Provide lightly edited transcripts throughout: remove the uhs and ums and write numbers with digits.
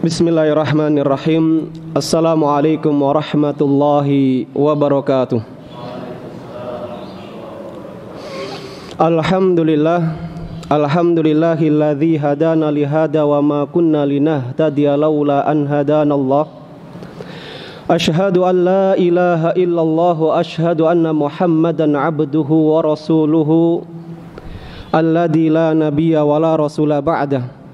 Bismillahirrahmanirrahim. Assalamualaikum warahmatullahi wabarakatuh. Alhamdulillahilladzi hadana lihada wa ma kunna linahtadiya laula an hadanallah. Asyhadu an la ilaha illallah wa asyhadu anna Muhammadan abduhu wa rasuluhu alladzi la nabiyya wa la rasula ba'dah.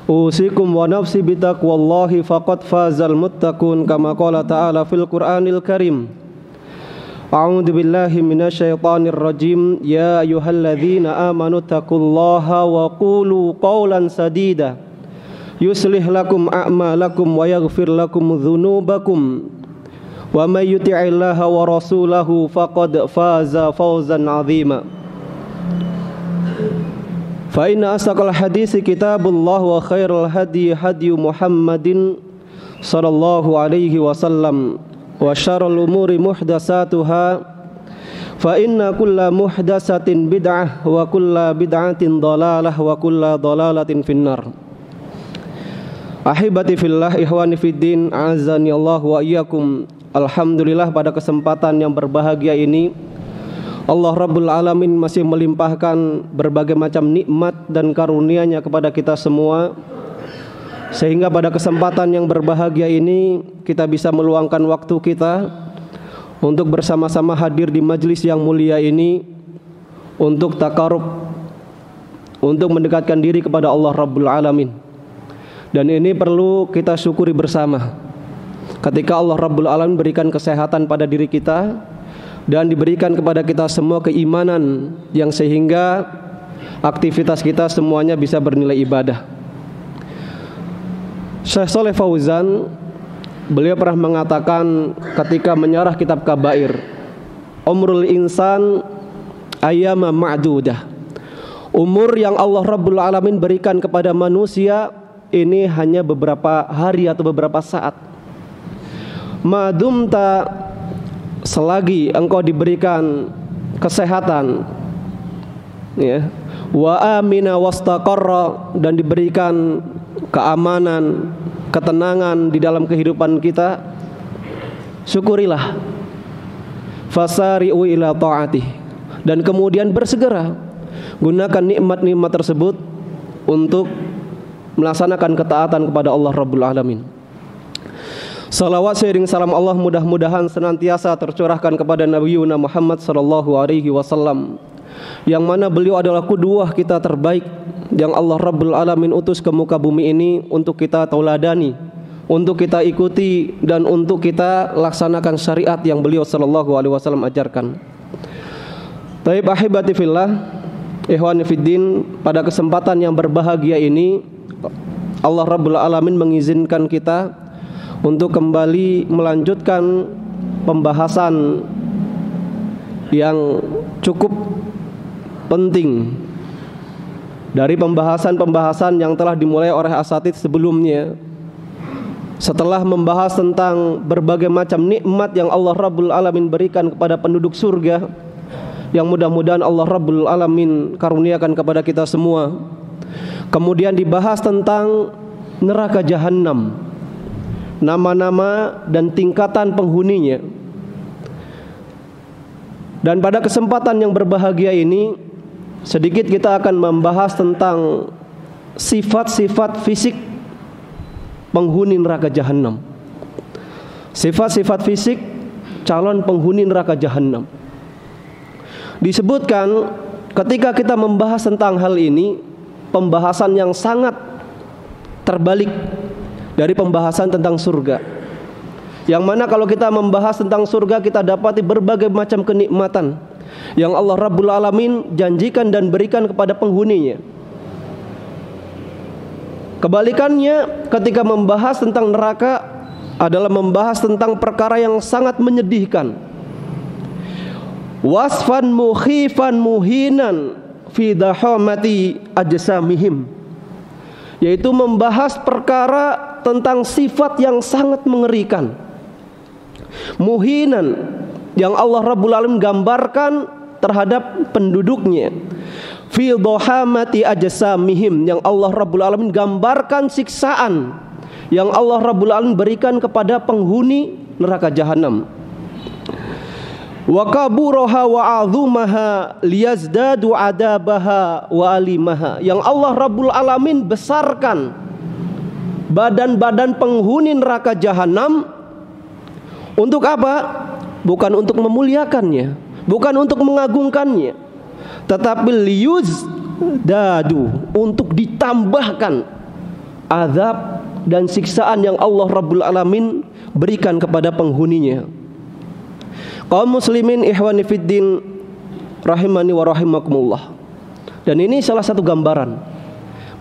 Usikum wa nafsi bitaqwallahi faqad fazal muttaqun kama qala ta'ala fil Qur'anil Karim. A'udzu billahi minasyaitonir rajim. Ya ayyuhalladzina amanu taqullaha wa qulu qawlan sadida yuslih lakum a'malakum wa yaghfir lakum dzunubakum wa may yuti'illaha wa rasulahu faqad faza fawzan 'azima. Fa inna asdaqal haditsi kitabullah wa khairal hadi hadi Muhammadin sallallahu alaihi wasallam wa syarrul umuri muhdatsatuha fa inna kulla muhdatsatin bid'ah wa kulla bid'atin dhalalah wa kulla dhalalatin finnar. Ahibati fillah, ikhwani fiddin, azani Allah wa iyyakum. Alhamdulillah, pada kesempatan yang berbahagia ini Allah Rabbul Alamin masih melimpahkan berbagai macam nikmat dan karunia-Nya kepada kita semua, sehingga pada kesempatan yang berbahagia ini kita bisa meluangkan waktu kita untuk bersama-sama hadir di majelis yang mulia ini untuk takarub, untuk mendekatkan diri kepada Allah Rabbul Alamin. Dan ini perlu kita syukuri bersama. Ketika Allah Rabbul Alamin berikan kesehatan pada diri kita dan diberikan kepada kita semua keimanan yang sehingga aktivitas kita semuanya bisa bernilai ibadah. Syekh Shalih Fauzan, beliau pernah mengatakan ketika menyarah kitab Kabair, umrul insan ayyama ma'dudah. Umur yang Allah Rabbul Alamin berikan kepada manusia ini hanya beberapa hari atau beberapa saat. Madumta, selagi engkau diberikan kesehatan, ya, wa amina wastaqarra, dan diberikan keamanan, ketenangan di dalam kehidupan kita, syukurilah. Fasari'u ila ta'atih, dan kemudian bersegera gunakan nikmat-nikmat tersebut untuk melaksanakan ketaatan kepada Allah Rabbul Alamin. Salawat seiring salam Allah mudah-mudahan senantiasa tercurahkan kepada Nabi Muhammad sallallahu alaihi wasallam, yang mana beliau adalah qudwah kita terbaik yang Allah Rabbul Alamin utus ke muka bumi ini untuk kita tauladani, untuk kita ikuti, dan untuk kita laksanakan syariat yang beliau sallallahu alaihi wasallam ajarkan. Taib ahibati fillah, ikhwani fiddin, pada kesempatan yang berbahagia ini Allah Rabbul Alamin mengizinkan kita untuk kembali melanjutkan pembahasan yang cukup penting dari pembahasan-pembahasan yang telah dimulai oleh asatidz sebelumnya. Setelah membahas tentang berbagai macam nikmat yang Allah Rabbul Alamin berikan kepada penduduk surga, yang mudah-mudahan Allah Rabbul Alamin karuniakan kepada kita semua, kemudian dibahas tentang neraka jahanam, nama-nama dan tingkatan penghuninya. Dan pada kesempatan yang berbahagia ini sedikit kita akan membahas tentang sifat-sifat fisik penghuni neraka jahanam. Sifat-sifat fisik calon penghuni neraka jahanam. Disebutkan ketika kita membahas tentang hal ini, pembahasan yang sangat terbalik dari pembahasan tentang surga, yang mana kalau kita membahas tentang surga kita dapati berbagai macam kenikmatan yang Allah Rabbul Alamin janjikan dan berikan kepada penghuninya. Kebalikannya, ketika membahas tentang neraka adalah membahas tentang perkara yang sangat menyedihkan. Wasfan mukhifan muhinan fi dahamati ajsamihim, yaitu membahas perkara tentang sifat yang sangat mengerikan, muhinan, yang Allah Rabbul Alamin gambarkan terhadap penduduknya, fi dhahamati ajsamihim, yang Allah Rabbul Alamin gambarkan siksaan yang Allah Rabbul Alamin berikan kepada penghuni neraka jahanam. Wa kaburaha wa azumaha liyazdadu adabaha wa alimaha, yang Allah Rabbul Alamin besarkan badan-badan penghuni neraka jahanam. Untuk apa? Bukan untuk memuliakannya, bukan untuk mengagungkannya, tetapi liyazdadu, untuk ditambahkan azab dan siksaan yang Allah Rabbul Alamin berikan kepada penghuninya. Kaum muslimin ikhwani fiddin rahimani wa rahimakumullah. Dan ini salah satu gambaran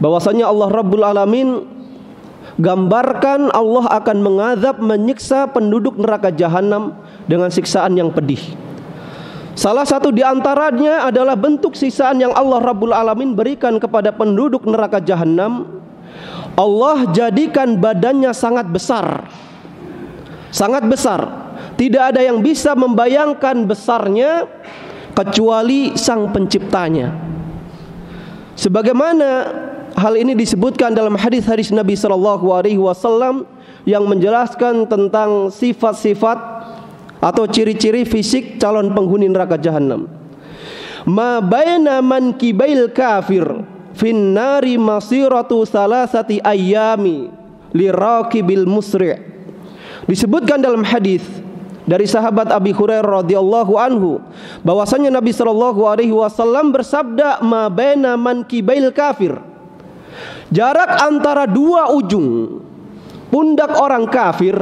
bahwasanya Allah Rabbul Alamin gambarkan Allah akan mengazab, menyiksa penduduk neraka jahanam dengan siksaan yang pedih. Salah satu di antaranya adalah bentuk siksaan yang Allah Rabbul Alamin berikan kepada penduduk neraka jahanam. Allah jadikan badannya sangat besar. Sangat besar. Tidak ada yang bisa membayangkan besarnya kecuali Sang Penciptanya. Sebagaimana hal ini disebutkan dalam hadis-hadis Nabi sallallahu alaihi wasallam yang menjelaskan tentang sifat-sifat atau ciri-ciri fisik calon penghuni neraka jahanam. Ma baina mankibail kafir fin nari masiratu salasati ayyami liraqibil musri'. Disebutkan dalam hadis dari sahabat Abi Hurairah radhiyallahu anhu bahwasanya Nabi sallallahu alaihi wasallam bersabda, ma baina mankibail kafir, jarak antara dua ujung pundak orang kafir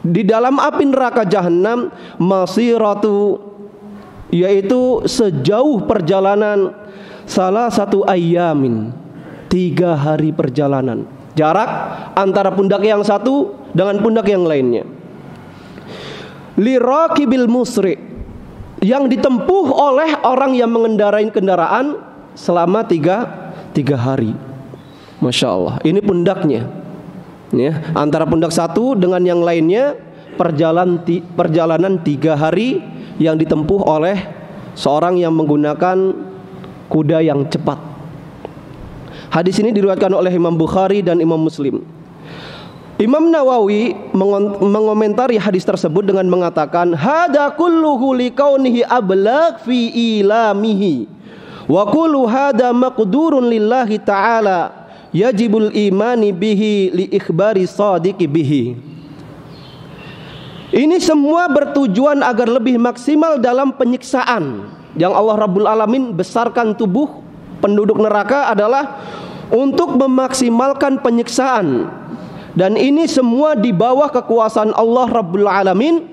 di dalam api neraka jahanam masiratu, yaitu sejauh perjalanan salah satu ayyamin, 3 hari perjalanan. Jarak antara pundak yang satu dengan pundak yang lainnya. Liraqibil musri, yang ditempuh oleh orang yang mengendarai kendaraan selama 3 hari. Masya Allah, ini pundaknya ya, antara pundak satu dengan yang lainnya perjalanan 3 hari yang ditempuh oleh seorang yang menggunakan kuda yang cepat. Hadis ini diriwayatkan oleh Imam Bukhari dan Imam Muslim. Imam Nawawi mengomentari hadis tersebut dengan mengatakan, hada kulluhu liqaunihi ablaq fi ilamihi wa kullu hada maqdurun lillahi ta'ala yajibul imani bihi li ikhbari sadiqi bihi. Ini semua bertujuan agar lebih maksimal dalam penyiksaan yang Allah Rabbul Alamin besarkan tubuh penduduk neraka adalah untuk memaksimalkan penyiksaan. Dan ini semua di bawah kekuasaan Allah Rabbul Alamin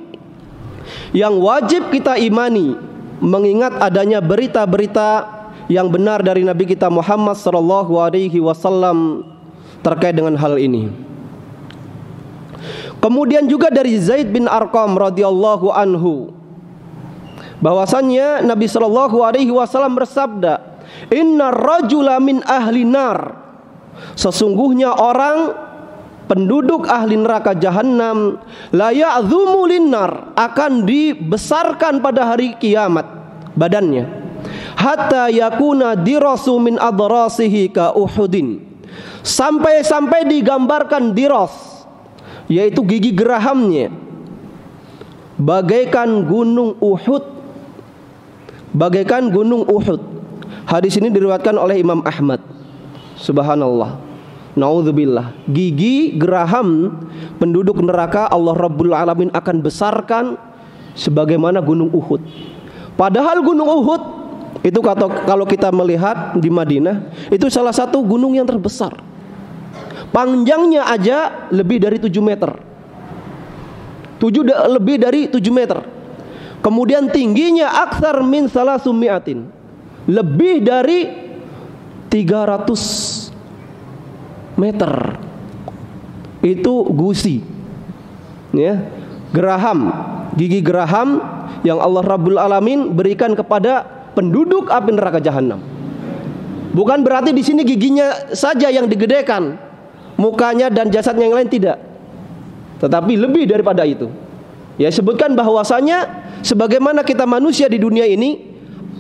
yang wajib kita imani, mengingat adanya berita-berita yang benar dari Nabi kita Muhammad sallallahu alaihi wasallam terkait dengan hal ini. Kemudian juga dari Zaid bin Arqam radhiyallahu anhu bahwasannya Nabi sallallahu alaihi wasallam bersabda, innar rajula min ahli nar, sesungguhnya orang penduduk ahli neraka jahanam la ya'dhumu linnar, akan dibesarkan pada hari kiamat badannya, hatta yakuna dirasu min adrasihi ka Uhudin, sampai digambarkan diras, yaitu gigi gerahamnya bagaikan gunung Uhud, bagaikan gunung Uhud. Hadis ini diriwayatkan oleh Imam Ahmad. Subhanallah, naudzubillah, gigi geraham penduduk neraka Allah Rabbul Alamin akan besarkan sebagaimana gunung Uhud. Padahal gunung Uhud itu kalau kita melihat di Madinah, itu salah satu gunung yang terbesar. Panjangnya aja lebih dari 7 meter. Lebih dari 7 meter. Kemudian tingginya aktsar min salasumiatin, lebih dari 300 meter. Itu gusi ya, geraham, gigi geraham yang Allah Rabbul Alamin berikan kepada penduduk api neraka jahanam. Bukan berarti di sini giginya saja yang digedekan, mukanya dan jasadnya yang lain tidak, tetapi lebih daripada itu. Ya, sebutkan bahwasanya sebagaimana kita manusia di dunia ini,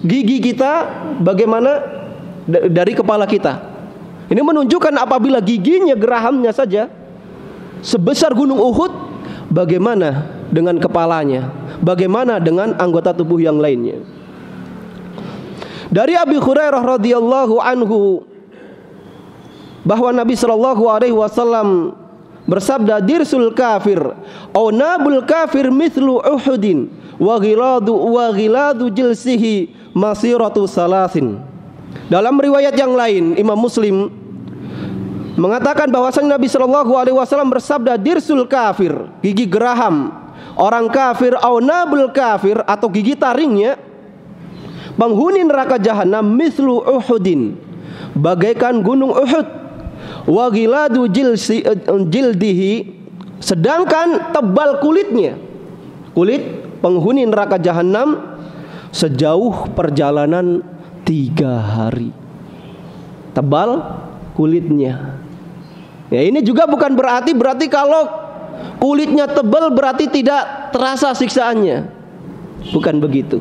gigi kita bagaimana dari kepala kita. Ini menunjukkan apabila giginya, gerahamnya saja sebesar gunung Uhud, bagaimana dengan kepalanya? Bagaimana dengan anggota tubuh yang lainnya? Dari Abi Hurairah radhiyallahu anhu bahwa Nabi sallallahu alaihi wasallam bersabda, dirsul kafir au nabul kafir mithlu Uhudin wa ghiladu jilsihi masiratu salasin. Dalam riwayat yang lain Imam Muslim mengatakan bahwasanya Nabi sallallahu alaihi wasallam bersabda, dirsul kafir, gigi geraham orang kafir, au nabul kafir atau gigi taringnya, penghuni neraka jahanam, mithlu Uhudin, bagaikan gunung Uhud, wa ghiladu jildihi, sedangkan tebal kulitnya, kulit penghuni neraka jahanam sejauh perjalanan 3 hari. Tebal kulitnya. Ya, ini juga bukan berarti kalau kulitnya tebal berarti tidak terasa siksaannya. Bukan begitu.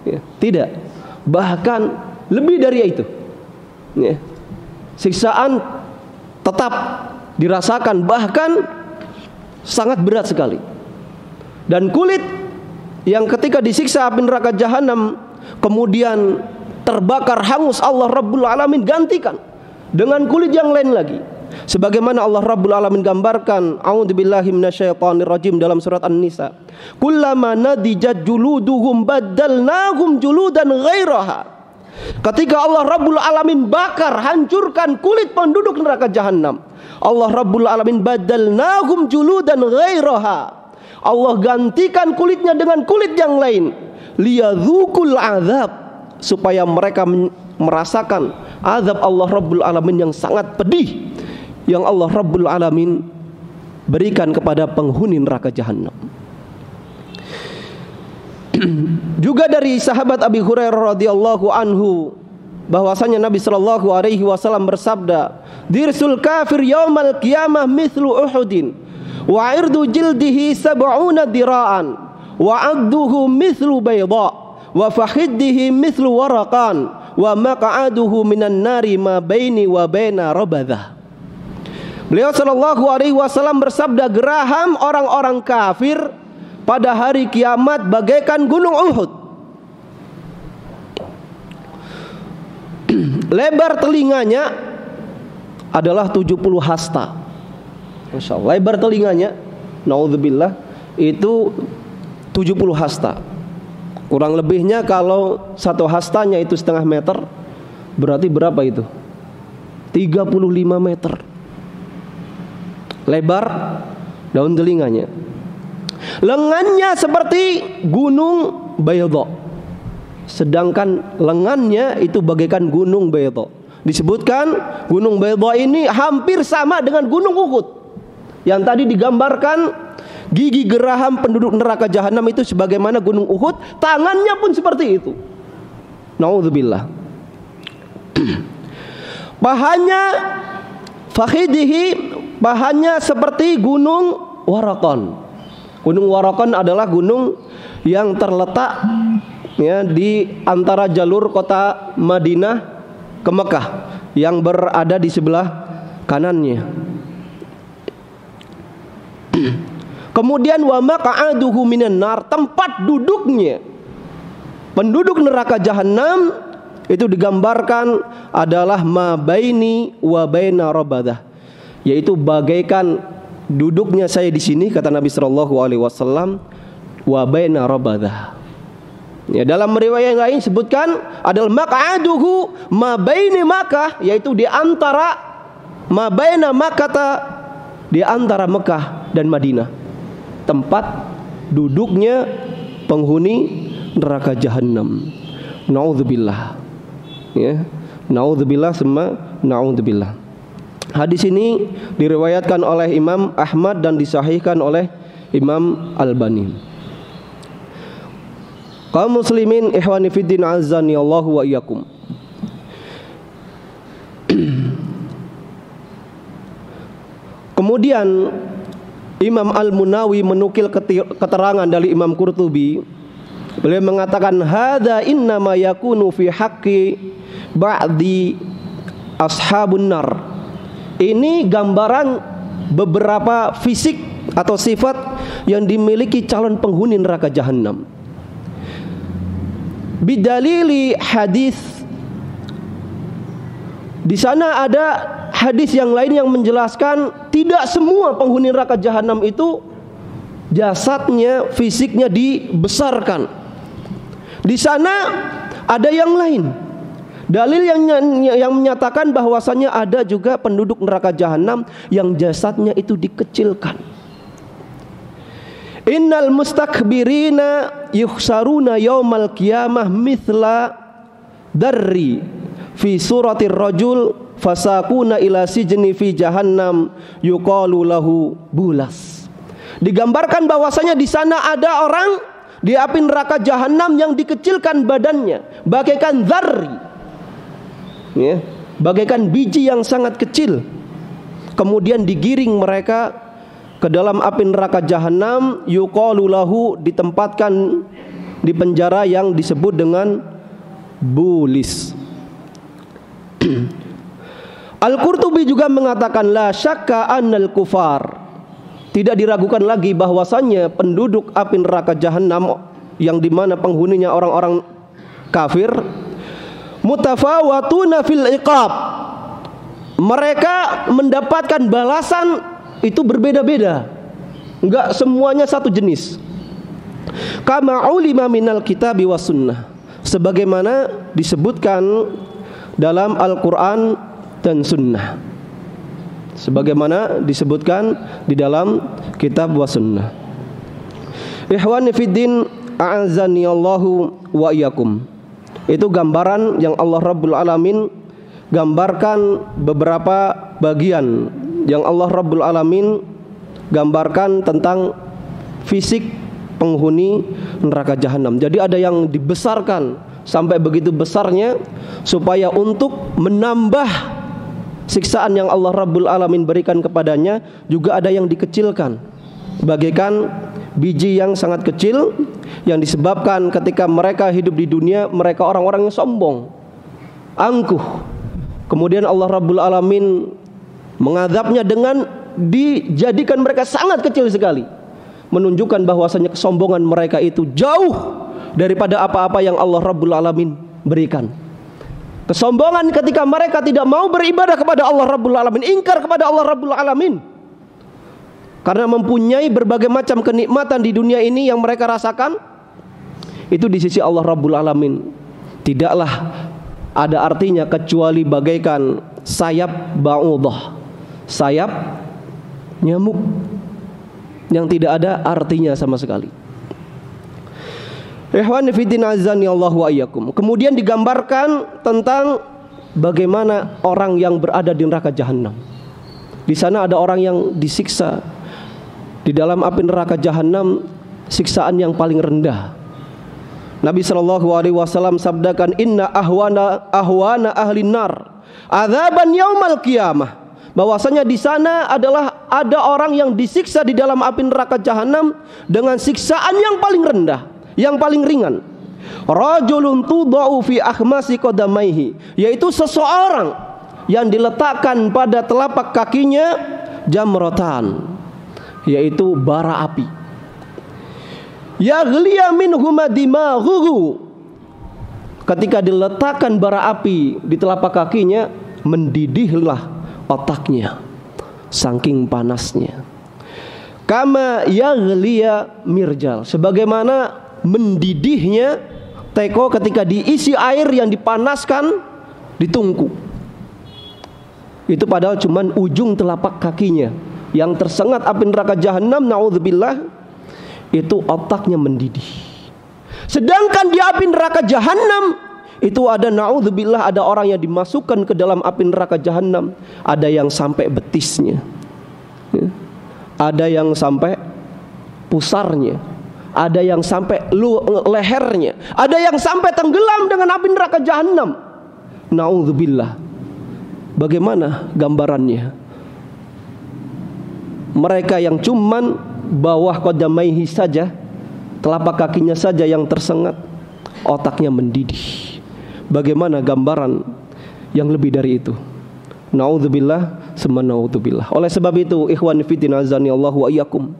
Ya, tidak. Bahkan lebih dari itu. Ya. Siksaan tetap dirasakan, bahkan sangat berat sekali. Dan kulit yang ketika disiksa api neraka jahanam kemudian terbakar hangus, Allah Rabbul Alamin gantikan dengan kulit yang lain lagi. Sebagaimana Allah Rabbul Alamin gambarkan, a'udzubillahi minasyaitonirrajim, dalam surat An-Nisa, kullama nadijat juluduhum baddalnahum juludan ghairaha. Ketika Allah Rabbul Alamin bakar, hancurkan kulit penduduk neraka jahanam, Allah Rabbul Alamin baddalnahum juludan ghairaha, Allah gantikan kulitnya dengan kulit yang lain, liyadzukul azab, supaya mereka merasakan azab Allah Rabbul Alamin yang sangat pedih yang Allah Rabbul Alamin berikan kepada penghuni neraka jahanam. Juga dari sahabat Abi Hurairah radhiyallahu anhu bahwasanya Nabi sallallahu alaihi wasallam bersabda, dirsul kafir yaumal qiyamah mithlu Uhudin wa irdu jildihi sab'una dira'an wa 'adduhu mithlu bayda wa fakhiddihi mithlu waraqan wa maq'aduhu minan nari ma baini wa baina rabadah. Beliau sallallahu alaihi wasallam bersabda, geraham orang-orang kafir pada hari kiamat bagaikan gunung Uhud. Lebar telinganya adalah 70 hasta. Masya Allah, lebar telinganya, naudzubillah, itu 70 hasta. Kurang lebihnya kalau 1 hastanya itu setengah meter, berarti berapa itu? 35 meter lebar daun telinganya. Lengannya seperti gunung Bayda, sedangkan lengannya itu bagaikan gunung Bayda. Disebutkan gunung Bayda ini hampir sama dengan gunung Uhud yang tadi digambarkan. Gigi geraham penduduk neraka jahanam itu sebagaimana gunung Uhud, tangannya pun seperti itu. Naudzubillah. Pahanya, fakhidihi, pahanya seperti gunung Waraqan. Gunung Waraqan adalah gunung yang terletak ya di antara jalur kota Madinah ke Mekah, yang berada di sebelah kanannya. Kemudian wa maq'aduhu minan nar, tempat duduknya penduduk neraka jahanam itu digambarkan adalah ma baini wa baina rabadah, yaitu bagaikan duduknya saya di sini, kata Nabi sallallahu alaihi wasallam, wa baina rabadah. Ya, dalam riwayat yang lain sebutkan adalah maq'aduhu ma baini Makkah, yaitu di antara ma baina Makkah, di antara Mekah dan Madinah, tempat duduknya penghuni neraka jahanam. Naudzubillah. Ya, naudzubillah summa naudzubillah. Hadis ini diriwayatkan oleh Imam Ahmad dan disahihkan oleh Imam Albani. Kaum muslimin ikhwani fiddin azani Allahu wa iyyakum. Kemudian Imam Al-Munawi menukil keterangan dari Imam Qurtubi Beliau mengatakan hadza innama yakunu fi haqqi ba'di ashabun nar. Ini gambaran beberapa fisik atau sifat yang dimiliki calon penghuni neraka jahanam. Bidalili hadis, di sana ada hadis yang lain yang menjelaskan tidak semua penghuni neraka jahanam itu jasadnya, fisiknya dibesarkan. Di sana ada yang lain. Dalil yang menyatakan bahwasanya ada juga penduduk neraka jahanam yang jasadnya itu dikecilkan. Innal mustakbirina yuhsaruna yaumal qiyamah mithla darri fi suratir rajul fasakuna ila sijni fi jahannam yuqalu lahu bulas. Digambarkan bahwasanya di sana ada orang di api neraka jahanam yang dikecilkan badannya bagaikan dzarri, ya, bagaikan biji yang sangat kecil. Kemudian digiring mereka ke dalam api neraka jahanam, yuqalu lahu, ditempatkan di penjara yang disebut dengan bulis. Al-Qurtubi juga mengatakan la syakka annal kufar, tidak diragukan lagi bahwasannya penduduk api neraka jahanam yang dimana penghuninya orang-orang kafir, mutafawatuna fil iqab, mereka mendapatkan balasan itu berbeda-beda, enggak semuanya satu jenis. Kama ulima minal kitabi was sunnah, sebagaimana disebutkan dalam Al-Quran dan sunnah, sebagaimana disebutkan di dalam kitab was sunnah. Ikhwani fiddin, a'azani Allahu wa iyyakum. Itu gambaran yang Allah Rabbul Alamin gambarkan beberapa bagian yang Allah Rabbul Alamin gambarkan tentang fisik penghuni neraka jahanam. Jadi ada yang dibesarkan sampai begitu besarnya supaya untuk menambah siksaan yang Allah Rabbul Alamin berikan kepadanya. Juga ada yang dikecilkan bagaikan biji yang sangat kecil, yang disebabkan ketika mereka hidup di dunia mereka orang-orang yang sombong, angkuh. Kemudian Allah Rabbul Alamin mengadabnya dengan dijadikan mereka sangat kecil sekali, menunjukkan bahwasanya kesombongan mereka itu jauh daripada apa-apa yang Allah Rabbul Alamin berikan. Kesombongan ketika mereka tidak mau beribadah kepada Allah Rabbul Alamin, ingkar kepada Allah Rabbul Alamin, karena mempunyai berbagai macam kenikmatan di dunia ini yang mereka rasakan, itu di sisi Allah Rabbul Alamin tidaklah ada artinya kecuali bagaikan sayap ba'udah, sayap nyamuk yang tidak ada artinya sama sekali. Ikhwani fiddin azani Allah wa iyyakum. Kemudian digambarkan tentang bagaimana orang yang berada di neraka jahanam. Di sana ada orang yang disiksa di dalam api neraka jahanam, siksaan yang paling rendah. Nabi SAW sabdakan, inna ahwana ahli nar adzaban yaumal qiyamah, bahwasanya di sana adalah ada orang yang disiksa di dalam api neraka jahanam dengan siksaan yang paling rendah, yang paling ringan. Rajulun tudau fi akhmasi qadamaihi, yaitu seseorang yang diletakkan pada telapak kakinya jamratan, yaitu bara api. Yaghliya minhuma dimaghuhu, ketika diletakkan bara api di telapak kakinya mendidihlah otaknya saking panasnya. Kama yaghliya mirjal, sebagaimana mendidihnya teko ketika diisi air yang dipanaskan di tungku. Itu padahal cuman ujung telapak kakinya yang tersengat api neraka jahanam, naudzubillah, itu otaknya mendidih. Sedangkan di api neraka jahanam itu ada, naudzubillah, ada orang yang dimasukkan ke dalam api neraka jahanam, ada yang sampai betisnya, ada yang sampai pusarnya, ada yang sampai lehernya, ada yang sampai tenggelam dengan api neraka jahanam. Naudzubillah. Bagaimana gambarannya? Mereka yang cuman bawah qadamaihi saja telapak kakinya saja yang tersengat, otaknya mendidih. Bagaimana gambaran yang lebih dari itu? Naudzubillah, summa naudzubillah. Oleh sebab itu, ikhwan fillah azani Allah wa iyyakum,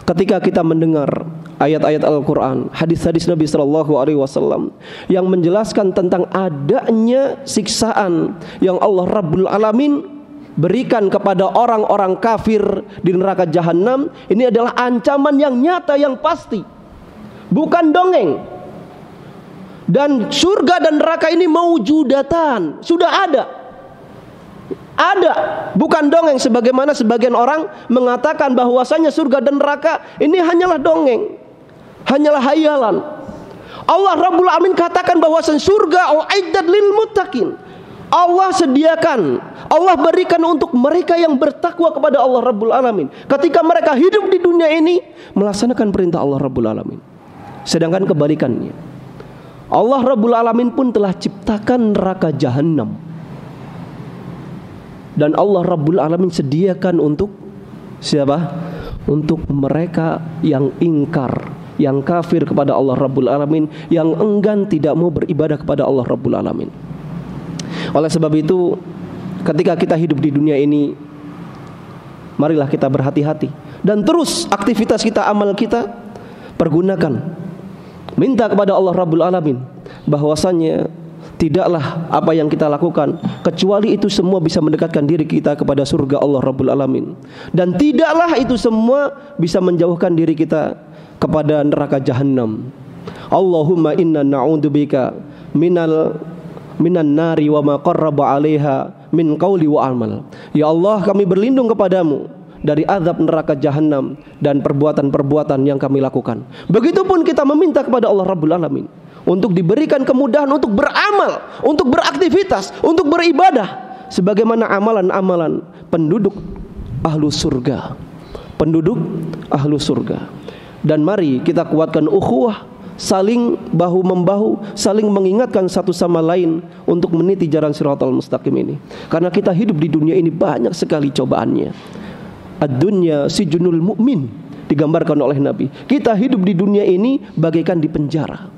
ketika kita mendengar ayat-ayat Al-Quran, hadis-hadis Nabi SAW yang menjelaskan tentang adanya siksaan yang Allah Rabbul Alamin berikan kepada orang-orang kafir di neraka jahanam, ini adalah ancaman yang nyata, yang pasti, bukan dongeng. Dan surga dan neraka ini maujudatan, sudah ada, bukan dongeng sebagaimana sebagian orang mengatakan bahwasanya surga dan neraka ini hanyalah dongeng, hanyalah hayalan. Allah Rabbul Alamin katakan bahwasanya surga uiddat lil muttaqin, Allah sediakan, Allah berikan untuk mereka yang bertakwa kepada Allah Rabbul Alamin ketika mereka hidup di dunia ini melaksanakan perintah Allah Rabbul Alamin. Sedangkan kebalikannya, Allah Rabbul Alamin pun telah ciptakan neraka jahanam, dan Allah Rabbul Alamin sediakan untuk siapa? Untuk mereka yang ingkar, yang kafir kepada Allah Rabbul Alamin, yang enggan tidak mau beribadah kepada Allah Rabbul Alamin. Oleh sebab itu, ketika kita hidup di dunia ini, marilah kita berhati-hati dan terus aktivitas kita, amal kita pergunakan, minta kepada Allah Rabbul Alamin bahwasanya tidaklah apa yang kita lakukan kecuali itu semua bisa mendekatkan diri kita kepada surga Allah Rabbul Alamin, dan tidaklah itu semua bisa menjauhkan diri kita kepada neraka jahanam. Allahumma inna na'udzubika minan nari wa ma qarraba 'alaiha min qauli wa amal. Ya Allah, kami berlindung kepadamu dari azab neraka jahanam dan perbuatan-perbuatan yang kami lakukan. Begitupun kita meminta kepada Allah Rabbul Alamin untuk diberikan kemudahan untuk beramal, untuk beraktivitas, untuk beribadah sebagaimana amalan-amalan penduduk ahlu surga. Penduduk ahlu surga. Dan mari kita kuatkan ukhuwah, saling bahu-membahu, saling mengingatkan satu sama lain untuk meniti jalan Shiratal Mustaqim ini. Karena kita hidup di dunia ini banyak sekali cobaannya. Ad-dunya sijnul mu'min, digambarkan oleh Nabi. Kita hidup di dunia ini bagaikan di penjara.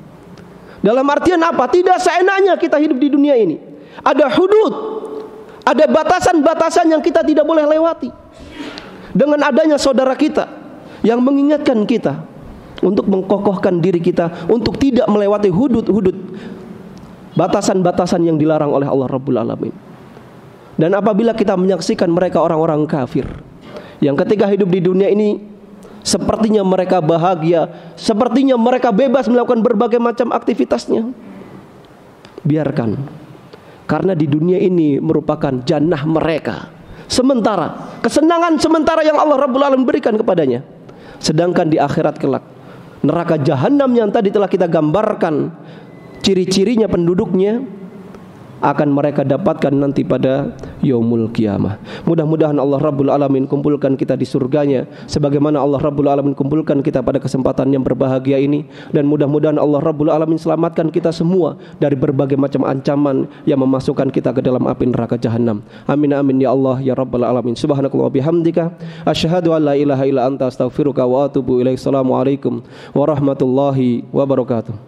Dalam artian apa? Tidak seenaknya kita hidup di dunia ini. Ada hudud, ada batasan-batasan yang kita tidak boleh lewati. Dengan adanya saudara kita yang mengingatkan kita untuk mengkokohkan diri kita untuk tidak melewati hudud-hudud, batasan-batasan yang dilarang oleh Allah Rabbul Alamin. Dan apabila kita menyaksikan mereka orang-orang kafir yang ketika hidup di dunia ini sepertinya mereka bahagia, sepertinya mereka bebas melakukan berbagai macam aktivitasnya, biarkan, karena di dunia ini merupakan jannah mereka sementara, kesenangan sementara yang Allah Rabbul Alamin berikan kepadanya. Sedangkan di akhirat kelak, neraka jahanam yang tadi telah kita gambarkan ciri-cirinya, penduduknya, akan mereka dapatkan nanti pada yaumul qiyamah. Mudah-mudahan Allah Rabbul Alamin kumpulkan kita di surganya sebagaimana Allah Rabbul Alamin kumpulkan kita pada kesempatan yang berbahagia ini, dan mudah-mudahan Allah Rabbul Alamin selamatkan kita semua dari berbagai macam ancaman yang memasukkan kita ke dalam api neraka jahanam. Amin amin ya Allah ya Rabbal Alamin. Subhanakallah bihamdika asyhadu an la ilaha illa anta astaghfiruka wa atubu ilaik. Assalamualaikum warahmatullahi wabarakatuh.